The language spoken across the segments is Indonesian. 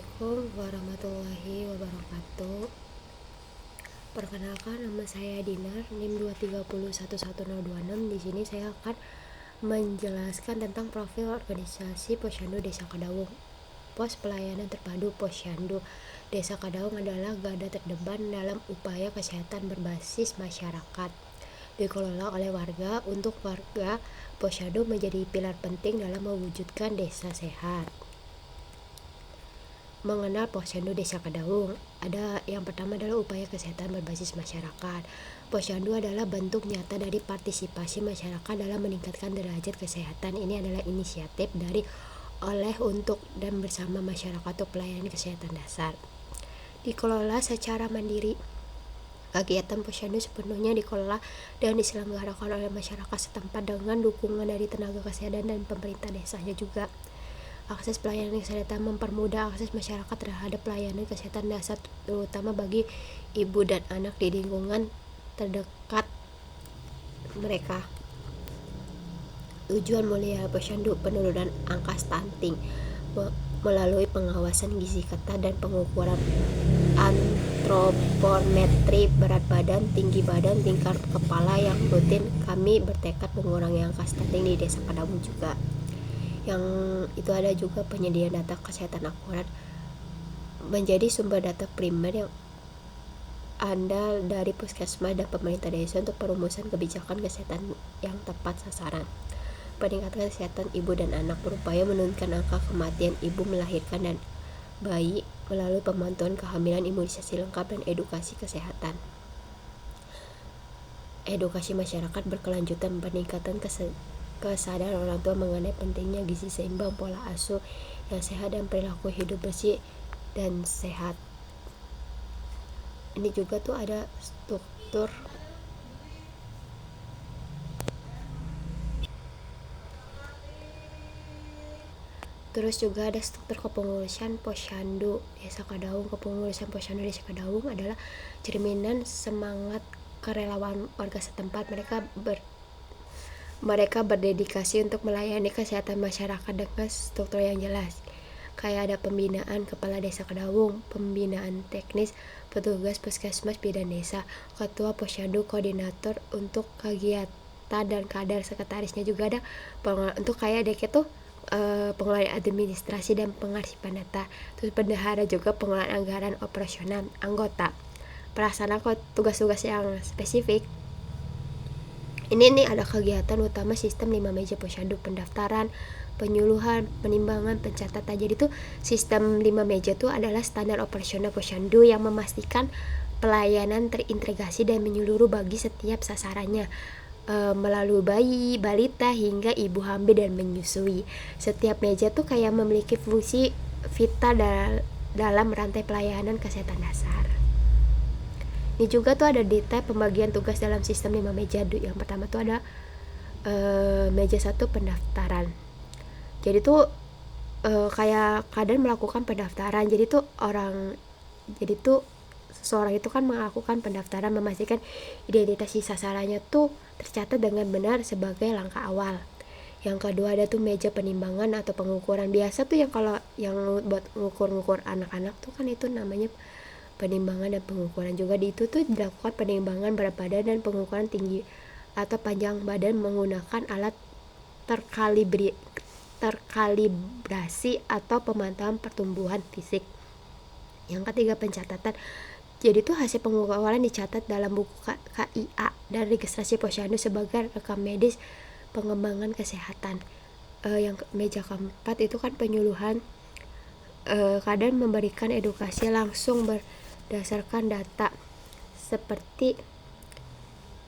Assalamualaikum warahmatullahi wabarakatuh. Perkenalkan, nama saya Dinar, NIM 2301126. Di sini saya akan menjelaskan tentang profil organisasi Posyandu Desa Kadaung. Pos Pelayanan Terpadu Posyandu Desa Kadaung adalah garda terdepan dalam upaya kesehatan berbasis masyarakat. Dikelola oleh warga untuk warga, Posyandu menjadi pilar penting dalam mewujudkan desa sehat. Mengenal Posyandu Desa Kadaung, ada yang pertama adalah upaya kesehatan berbasis masyarakat. Posyandu adalah bentuk nyata dari partisipasi masyarakat dalam meningkatkan derajat kesehatan. Ini adalah inisiatif dari, oleh, untuk, dan bersama masyarakat untuk pelayanan kesehatan dasar. Dikelola secara mandiri. Kegiatan Posyandu sepenuhnya dikelola dan diselenggarakan oleh masyarakat setempat dengan dukungan dari tenaga kesehatan dan pemerintah desanya juga. Akses pelayanan kesehatan mempermudah akses masyarakat terhadap pelayanan kesehatan dasar, terutama bagi ibu dan anak di lingkungan terdekat mereka. Tujuan mulia Posyandu: penurunan angka stunting melalui pengawasan gizi ketat dan pengukuran antropometri berat badan, tinggi badan, tingkat kepala yang rutin. Kami bertekad mengurangi angka stunting di Desa Kadaung juga. Yang itu ada juga penyediaan data kesehatan akurat menjadi sumber data primer yang andal dari puskesmas dan pemerintah desa untuk perumusan kebijakan kesehatan yang tepat sasaran. Peningkatan kesehatan ibu dan anak berupaya menurunkan angka kematian ibu melahirkan dan bayi melalui pemantauan kehamilan, imunisasi lengkap, dan edukasi kesehatan. Edukasi masyarakat berkelanjutan, peningkatan kesadaran orang tua mengenai pentingnya gizi seimbang, pola asuh yang sehat, dan perilaku hidup bersih dan sehat. Ini juga tuh ada struktur Terus juga ada struktur kepengurusan Posyandu Desa Kadaung. Kepengurusan Posyandu Desa Kadaung adalah cerminan semangat kerelawan warga setempat. Mereka berdedikasi untuk melayani kesehatan masyarakat dengan struktur yang jelas. Kayak ada pembinaan Kepala Desa Kadaung, pembinaan teknis, petugas puskesmas bidan desa, ketua Posyandu, koordinator untuk kegiatan, dan kadar sekretarisnya juga ada. Untuk kayak DK tuh pengelolaan administrasi dan pengarsipan data. Terus bendahara juga pengelolaan anggaran operasional. Anggota pelaksana tugas-tugas yang spesifik. Ini ada kegiatan utama sistem 5 meja Posyandu: pendaftaran, penyuluhan, penimbangan, pencatatan. Jadi tuh sistem 5 meja tuh adalah standar operasional Posyandu yang memastikan pelayanan terintegrasi dan menyeluruh bagi setiap sasarannya, melalui bayi, balita, hingga ibu hamil dan menyusui. Setiap meja tuh kayak memiliki fungsi vital dalam rantai pelayanan kesehatan dasar. Ini juga tuh ada detail pembagian tugas dalam sistem 5 meja. Yang pertama tuh ada meja 1 pendaftaran. Jadi tuh kayak kadang melakukan pendaftaran. Jadi tuh seseorang itu kan melakukan pendaftaran, memastikan identitas si sasarannya tuh tercatat dengan benar sebagai langkah awal. Yang kedua ada tuh meja penimbangan atau pengukuran. Biasa tuh yang kalau yang buat ngukur anak-anak tuh kan itu namanya penimbangan dan pengukuran. Juga di itu tuh dilakukan penimbangan berat badan dan pengukuran tinggi atau panjang badan menggunakan alat terkalibrasi atau pemantauan pertumbuhan fisik. Yang ketiga pencatatan. Jadi tuh hasil pengukuran dicatat dalam buku KIA dan registrasi Posyandu sebagai rekam medis pengembangan kesehatan. Yang meja keempat itu kan penyuluhan. Kadang memberikan edukasi langsung berdasarkan data seperti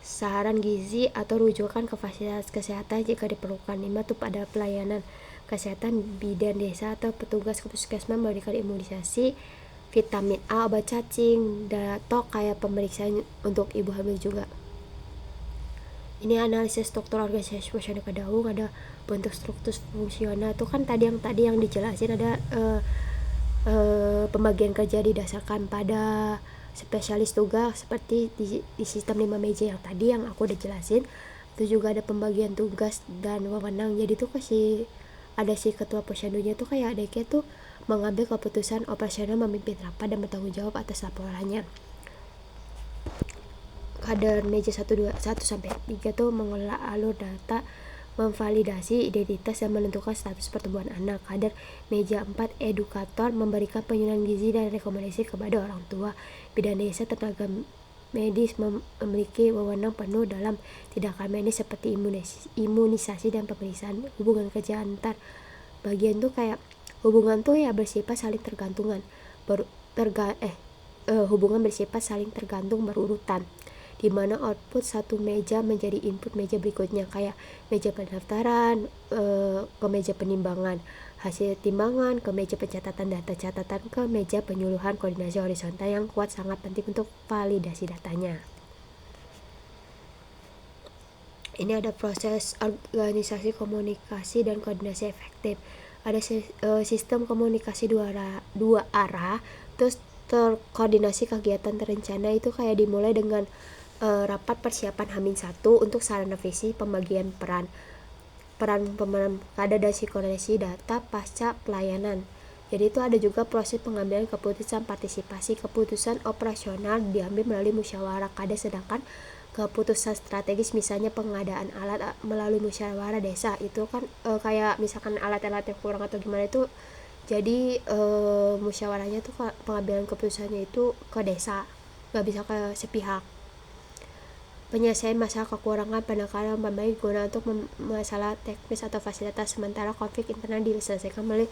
saran gizi atau rujukan ke fasilitas kesehatan jika diperlukan. 5 tuh pada pelayanan kesehatan bidan desa atau petugas puskesmas memberikan imunisasi, vitamin A, obat cacing, atau kayak pemeriksaan untuk ibu hamil juga. Ini analisis struktur organisasi Posyandu Kadaung. Ada bentuk struktur fungsional itu kan tadi yang dijelasin. Ada pembagian kerja didasarkan pada spesialis tugas seperti di sistem 5 meja yang tadi yang aku udah jelasin. Itu juga ada pembagian tugas dan wewenang. Jadi tuh ada si ketua Posyandunya tuh kayak adeknya tuh mengambil keputusan operasional, memimpin rapat, dan bertanggung jawab atas laporannya. Kader meja 1-3 tuh mengelola alur data, memvalidasi identitas, dan menentukan status pertumbuhan anak. Kader meja 4 edukator, memberikan penyuluhan gizi dan rekomendasi kepada orang tua. Bidan desa, tenaga medis, memiliki wewenang penuh dalam tindakan medis seperti imunisasi dan pemeriksaan. Hubungan kerja antar bagian tuh kayak hubungan tuh ya bersifat saling tergantungan, hubungan bersifat saling tergantung berurutan, di mana output satu meja menjadi input meja berikutnya, kayak meja pendaftaran ke meja penimbangan, hasil timbangan ke meja pencatatan data, catatan ke meja penyuluhan. Koordinasi horizontal yang kuat sangat penting untuk validasi datanya. Ini ada proses organisasi, komunikasi, dan koordinasi efektif. Ada sistem komunikasi dua arah, terus terkoordinasi kegiatan terencana itu kayak dimulai dengan rapat persiapan H-1 untuk sarana visi, pembagian peran pemeran kader, dan sinkronisasi data pasca pelayanan. Jadi itu ada juga proses pengambilan keputusan partisipasi. Keputusan operasional diambil melalui musyawarah kader, sedangkan keputusan strategis misalnya pengadaan alat melalui musyawarah desa itu kan kayak misalkan alat-alat yang kurang atau gimana itu, jadi musyawarahnya tuh pengambilan keputusannya itu ke desa, nggak bisa ke sepihak. Penyelesaian masalah kekurangan penekanan pemain guna untuk masalah teknis atau fasilitas sementara. Konflik internal diselesaikan melalui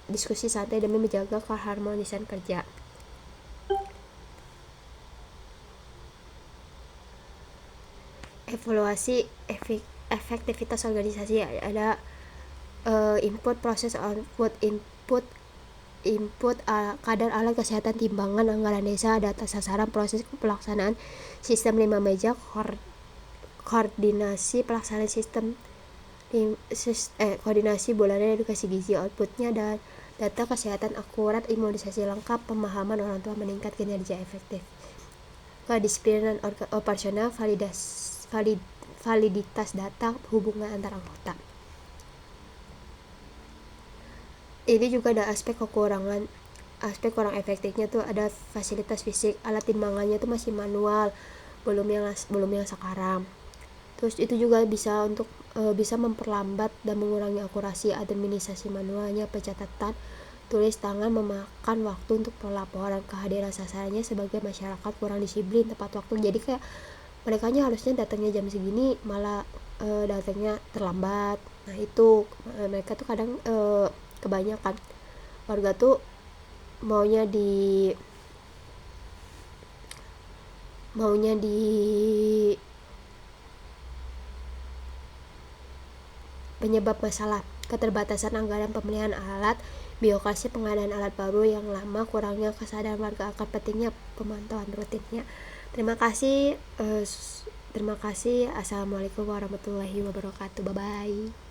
diskusi santai demi menjaga keharmonisan kerja. Evaluasi efektivitas organisasi, ada input, proses, output. Input kadar alat kesehatan, timbangan anggaran desa, data sasaran, proses pelaksanaan sistem 5 meja, koordinasi pelaksanaan sistem koordinasi bulanan edukasi gizi. Outputnya dan data kesehatan akurat, imunisasi lengkap, pemahaman orang tua meningkat, kinerja efektif. Kedisiplinan operasional, validitas data, hubungan antar anggota. Ini juga ada aspek kurang efektifnya tuh ada fasilitas fisik, alat timbangannya tuh masih manual, belum yang sekarang. Terus itu juga bisa memperlambat dan mengurangi akurasi administrasi manualnya. Pencatatan tulis tangan memakan waktu untuk pelaporan. Kehadiran sasarannya sebagai masyarakat kurang disiplin tepat waktu, jadi kayak mereka harusnya datangnya jam segini malah datangnya terlambat. Nah itu mereka tuh kadang kebanyakan warga tuh maunya di penyebab masalah: keterbatasan anggaran pembelian alat, birokrasi pengadaan alat baru yang lama, kurangnya kesadaran warga akan pentingnya pemantauan rutinnya. Terima kasih. Assalamualaikum warahmatullahi wabarakatuh. Bye bye.